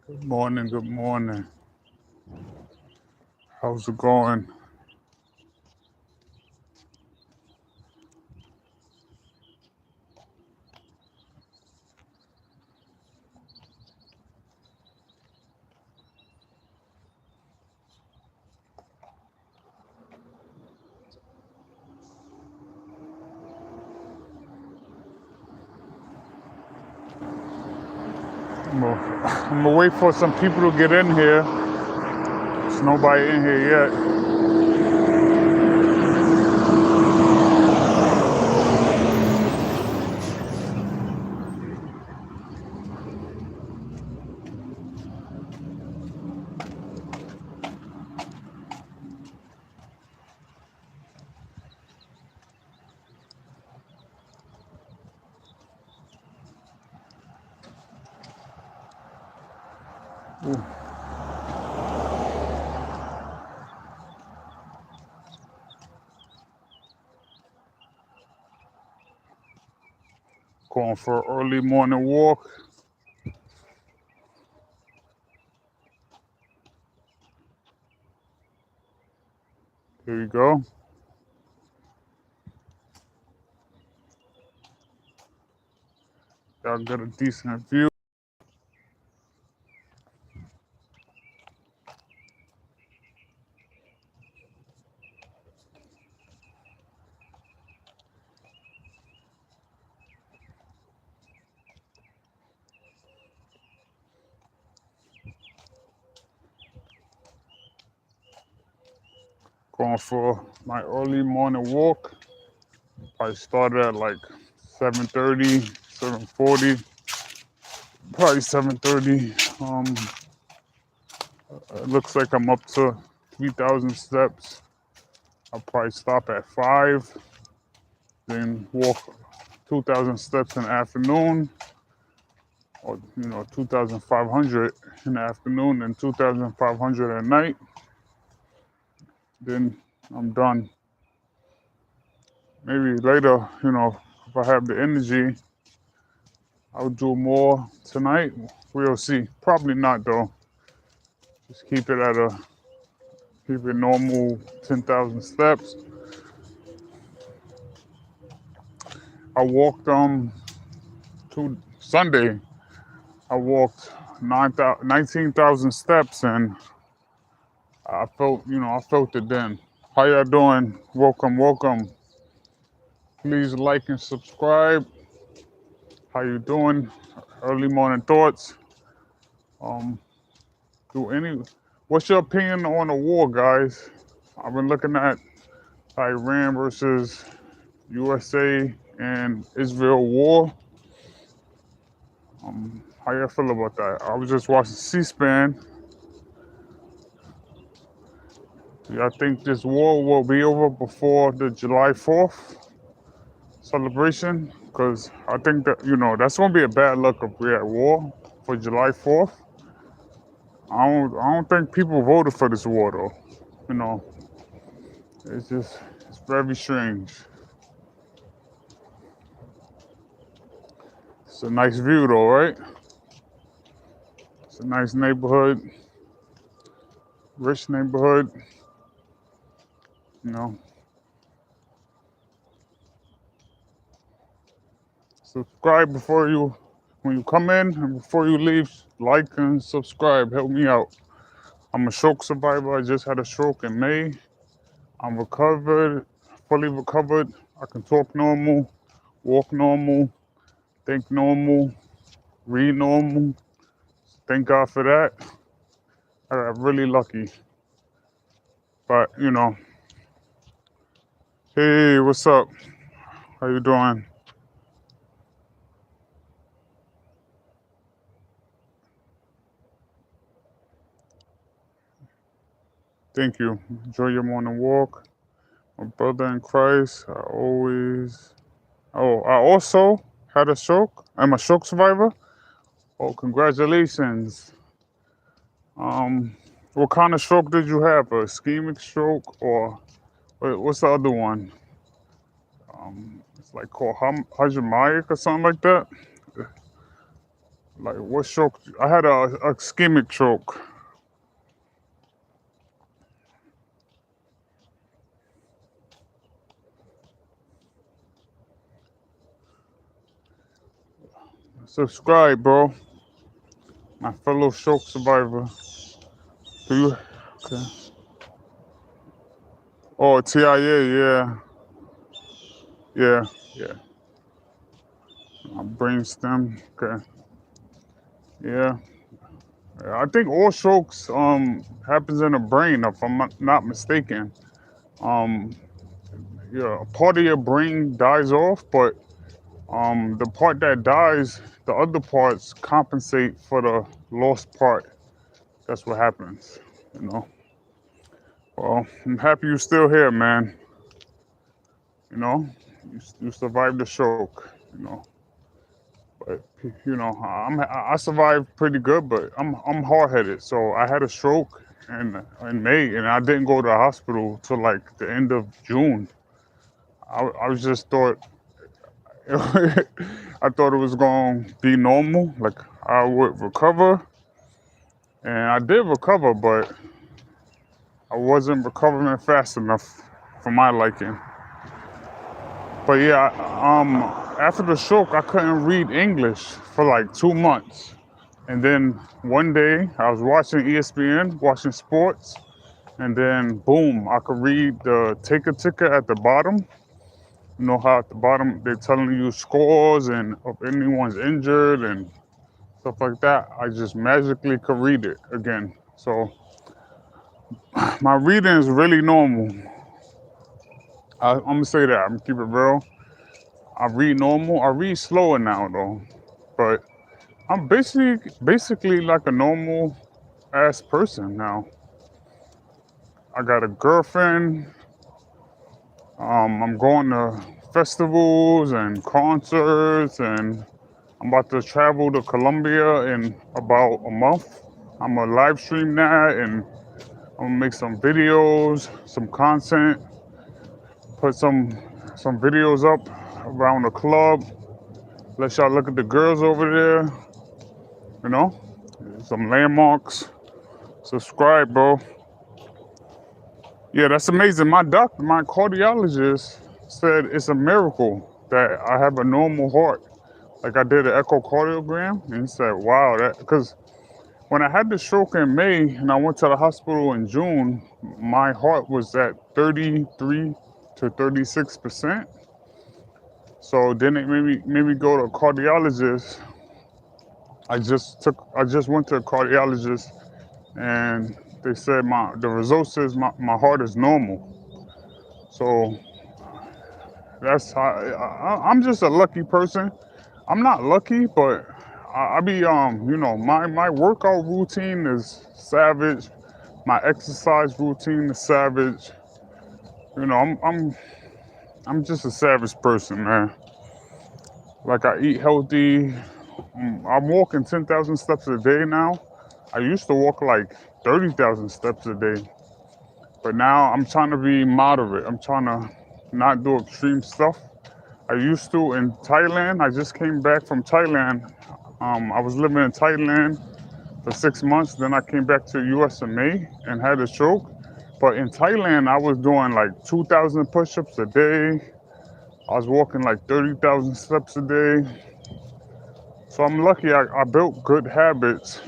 Good morning, good morning. How's it going? I'm gonna wait for some people to get in here. There's nobody in here yet. Going for an early morning walk. Here we go. Y'all got a decent view. Going for my early morning walk. I started at like 7:30, 7:40, probably 7:30. It looks like I'm up to 3,000 steps. I'll probably stop at 5, then walk 2,000 steps in the afternoon, or 2,500 in the afternoon and 2,500 at night. Then I'm done. Maybe later, if I have the energy, I'll do more tonight. We'll see. Probably not though. Just keep it normal 10,000 steps. I walked to Sunday. I walked 19,000 steps, and I felt it then. How y'all doing? Welcome, welcome. Please like and subscribe. How you doing? Early morning thoughts. Um, do any? What's your opinion on the war, guys? I've been looking at Iran versus USA and Israel war. How y'all feel about that? I was just watching C-SPAN. Do y'all think this war will be over before the July 4th celebration? Because I think that, that's going to be a bad luck if we're at war for July 4th. I don't think people voted for this war, though. You know, it's very strange. It's a nice view, though, right? It's a nice neighborhood, rich neighborhood, you know. Subscribe when you come in, and before you leave, like and subscribe. Help me out. I'm a stroke survivor. I just had a stroke in May. I'm recovered, fully recovered. I can talk normal, walk normal, think normal, read normal. Thank God for that. I got really lucky. But, hey, what's up? How you doing? Thank you. Enjoy your morning walk. My brother in Christ, I also had a stroke. I'm a stroke survivor. Oh, congratulations. Um, what kind of stroke did you have? A ischemic stroke, or what's the other one? It's like called Hajimaic or something like that. Like what stroke? I had a ischemic stroke. Subscribe, bro. My fellow stroke survivor. Do you? Okay. Oh, TIA, yeah, yeah, yeah. My brainstem. Okay. Yeah. I think all strokes happens in the brain, if I'm not mistaken. Um, yeah, a part of your brain dies off, but the part that dies, the other parts compensate for the lost part. That's what happens, you know. Well, I'm happy you're still here, man. You know, you survived the stroke. You know, but you know, I survived pretty good, but I'm hard headed. So I had a stroke in May, and I didn't go to the hospital till like the end of June. I was just thought I thought it was gonna be normal, like I would recover, and I did recover, but I wasn't recovering fast enough for my liking. But yeah, after the stroke, I couldn't read English for like 2 months. And then one day I was watching ESPN, watching sports, and then boom, I could read the take-a ticket at the bottom. You know how at the bottom they're telling you scores and if anyone's injured and stuff like that. I just magically could read it again. So my reading is really normal. I'm gonna say that. I'm gonna keep it real. I read normal. I read slower now though, but I'm basically like a normal ass person now. I got a girlfriend. I'm going to festivals and concerts, and I'm about to travel to Colombia in about a month. I'm gonna live stream that, and I'm gonna make some videos, some content, put some videos up around the club. Let y'all look at the girls over there. You know, some landmarks. Subscribe, bro. Yeah, that's amazing. My cardiologist said it's a miracle that I have a normal heart. Like I did an echocardiogram, and he said, "Wow, that." Because when I had the stroke in May and I went to the hospital in June, my heart was at 33 to 36%. So then it made me go to a cardiologist. I just went to a cardiologist, and they said the results says my heart is normal. So that's how I'm just a lucky person. I'm not lucky, but I be you know, my workout routine is savage. My exercise routine is savage. You know, I'm just a savage person, man. Like I eat healthy. I'm walking 10,000 steps a day now. I used to walk like 30,000 steps a day, but now I'm trying to be moderate. I'm trying to not do extreme stuff. I used to in Thailand. I just came back from Thailand. I was living in Thailand for 6 months. Then I came back to US in May and had a stroke. But in Thailand, I was doing like 2,000 push-ups a day. I was walking like 30,000 steps a day. So I'm lucky I built good habits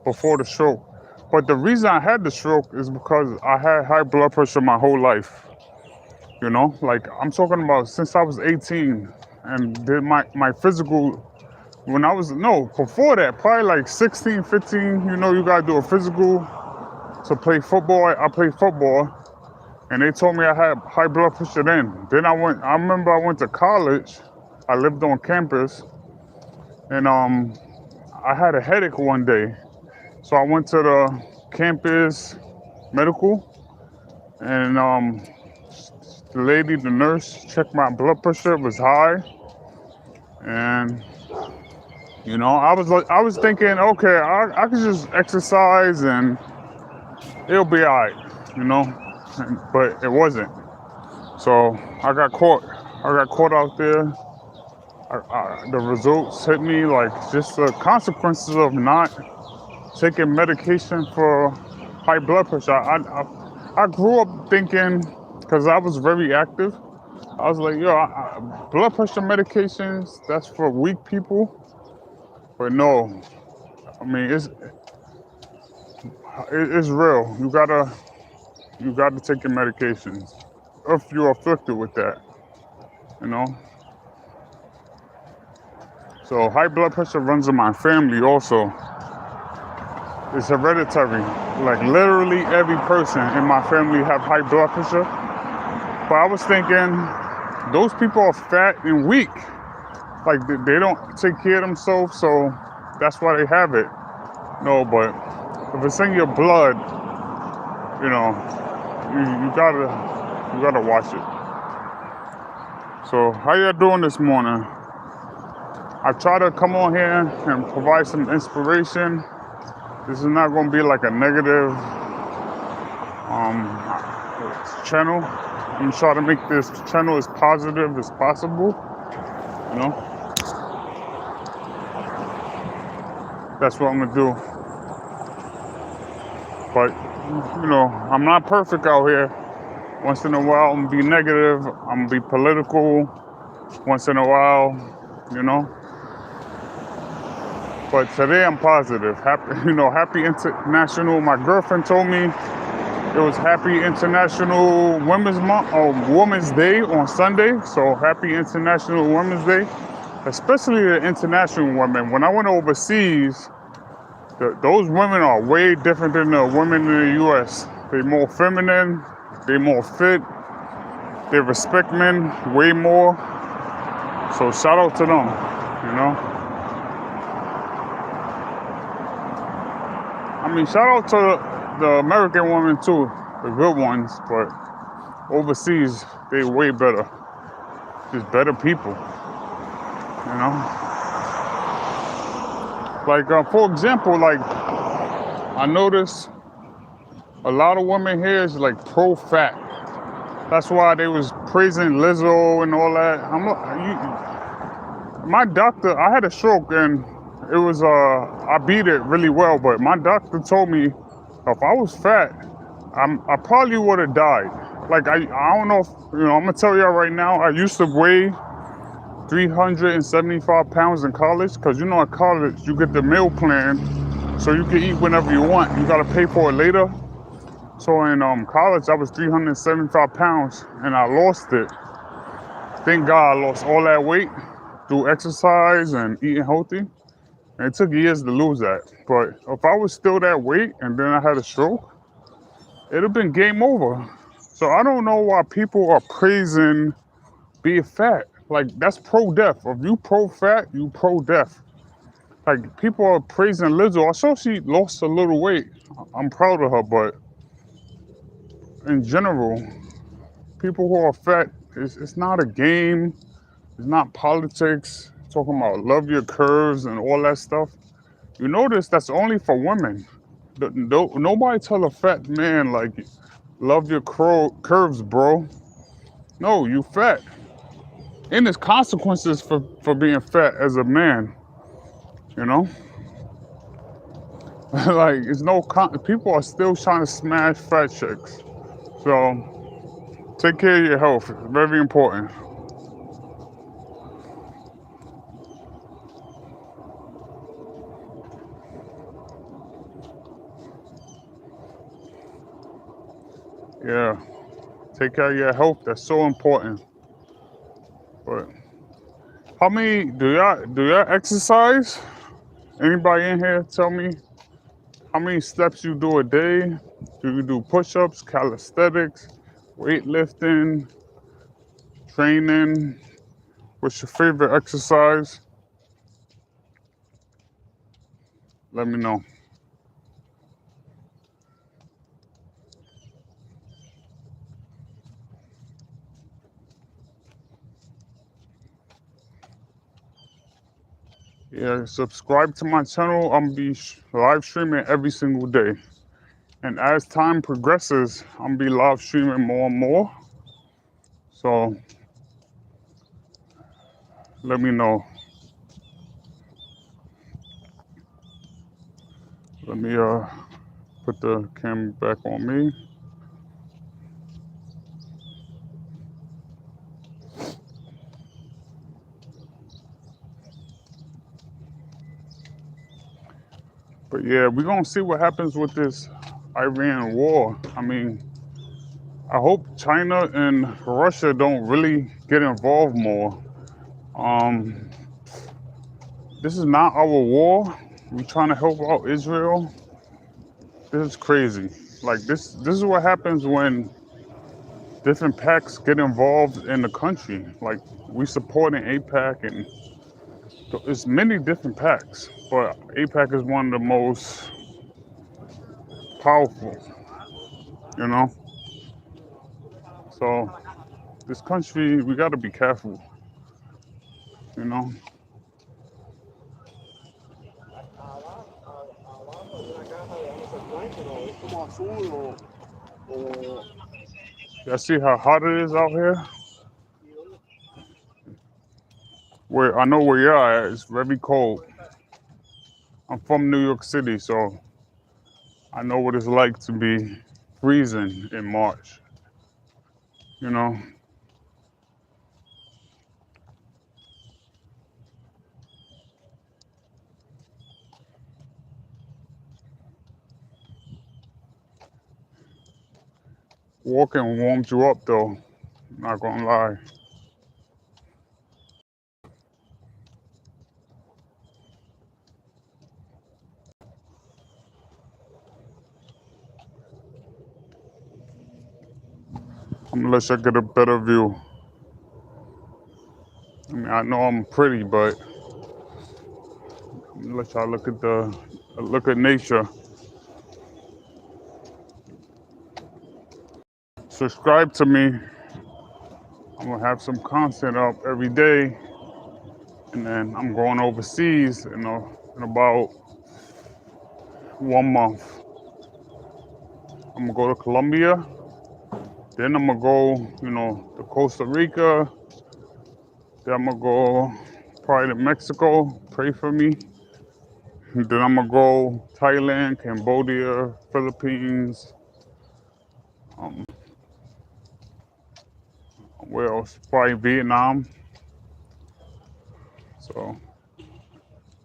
before the stroke. But the reason I had the stroke is because I had high blood pressure my whole life. You know, like I'm talking about since I was 18 and did my physical when I was, no, before that, probably like 16, 15, you know, you gotta do a physical to play football. I played football and they told me I had high blood pressure then. Then I remember I went to college. I lived on campus and I had a headache one day. So I went to the campus medical and the lady, the nurse, checked my blood pressure. It was high, and you know, I was thinking, okay, I could just exercise and it'll be alright, you know, but it wasn't. So I got caught out there. The results hit me like just the consequences of not taking medication for high blood pressure. I grew up thinking, because I was very active, I was like, yo, blood pressure medications, that's for weak people. But no, I mean, it's real. You gotta take your medications if you're afflicted with that, you know? So high blood pressure runs in my family also. It's hereditary. Like literally every person in my family have high blood pressure. But I was thinking, those people are fat and weak. Like they don't take care of themselves, so that's why they have it. No, but if it's in your blood, you know, you gotta watch it. So how y'all doing this morning? I try to come on here and provide some inspiration. This is not going to be like a negative channel. I'm going to try to make this channel as positive as possible, you know. That's what I'm going to do. But, you know, I'm not perfect out here. Once in a while, I'm going to be negative. I'm going to be political once in a while, you know. But today I'm positive. Happy International. My girlfriend told me it was Happy International Women's Day on Sunday. So happy International Women's Day, especially the international women. When I went overseas, those women are way different than the women in the U.S. They're more feminine. They're more fit. They respect men way more. So shout out to them, you know. I mean, shout out to the American women too, the good ones, but overseas, they way better. Just better people, you know? Like, for example, like, I noticed a lot of women here is like pro-fat. That's why they was praising Lizzo and all that. My doctor, I had a stroke and it was, I beat it really well, but my doctor told me if I was fat, I probably would have died. Like, I don't know if, I'm gonna tell y'all right now, I used to weigh 375 pounds in college, because at college, you get the meal plan, so you can eat whenever you want. You gotta pay for it later. So in college, I was 375 pounds, and I lost it. Thank God I lost all that weight through exercise and eating healthy. And it took years to lose that. But if I was still that weight and then I had a stroke, it'd have been game over. So I don't know why people are praising being fat. Like, that's pro-death. If you pro-fat, you pro-death. Like, people are praising Lizzo. I saw she lost a little weight. I'm proud of her, but in general, people who are fat, it's not a game. It's not politics. Talking about love your curves and all that stuff. You notice that's only for women. Nobody tell a fat man, like, love your curves, bro. No, you fat. And there's consequences for being fat as a man, you know? Like, people are still trying to smash fat chicks. So, take care of your health. It's very important. Yeah. Take care of your health. That's so important. But how many do y'all exercise? Anybody in here tell me how many steps you do a day? Do you do push-ups, calisthenics, weightlifting, training? What's your favorite exercise? Let me know. Yeah, subscribe to my channel. I'm gonna be live streaming every single day. And as time progresses, I'm gonna be live streaming more and more. So let me know. Let me put the camera back on me. But yeah, we're gonna see what happens with this Iran war. I mean, I hope China and Russia don't really get involved more. Um, this is not our war. We're trying to help out Israel. This is crazy. Like this is what happens when different packs get involved in the country. Like we supporting APAC, and it's many different packs, but APAC is one of the most powerful, you know? So this country, we gotta be careful, you know? Y'all see how hot it is out here? Where I know where you're at, it's very cold. I'm from New York City, so I know what it's like to be freezing in March, you know? Walking warms you up though, not gonna lie. I'm gonna let you get a better view. I mean, I know I'm pretty, but I'm gonna let y'all look at nature. Subscribe to me. I'm gonna have some content up every day, and then I'm going overseas in about 1 month. I'm gonna go to Colombia, then I'm gonna go, to Costa Rica. Then I'm gonna go probably to Mexico. Pray for me. And then I'm gonna go Thailand, Cambodia, Philippines. Um, where else? Probably Vietnam. So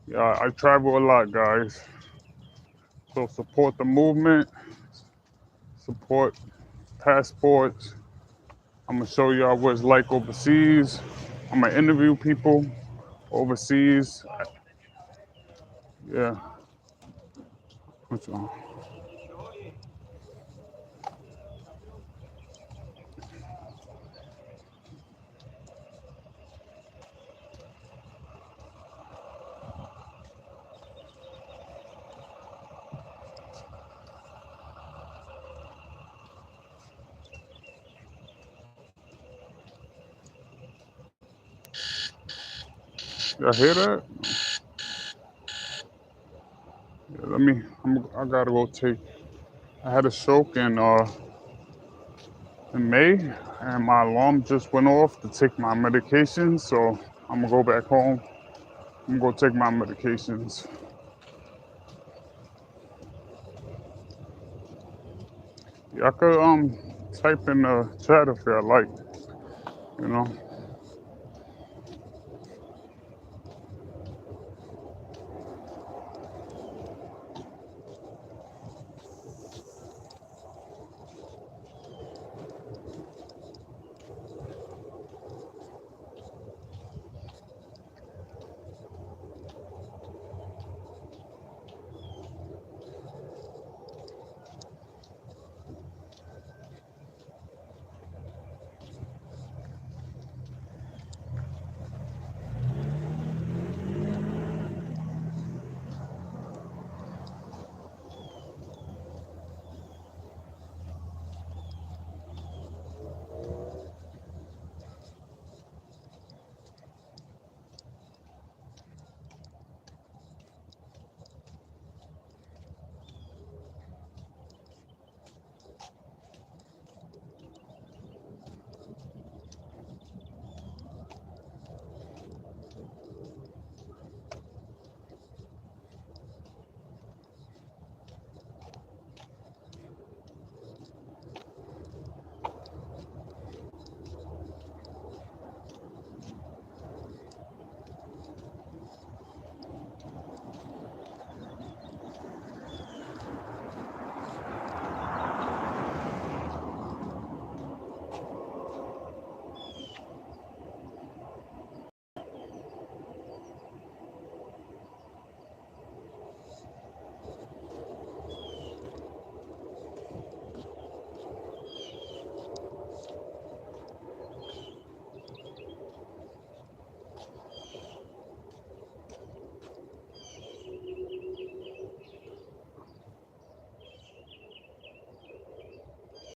yeah, I travel a lot, guys. So support the movement, support passports. I'm gonna show y'all what it's like overseas. I'm gonna interview people overseas. Yeah. What's on? Y'all hear that? Yeah, I gotta go take. I had a stroke in May, and my alarm just went off to take my medications. So I'm gonna go back home. I'm gonna go take my medications. Y'all could type in the chat if y'all like, you know.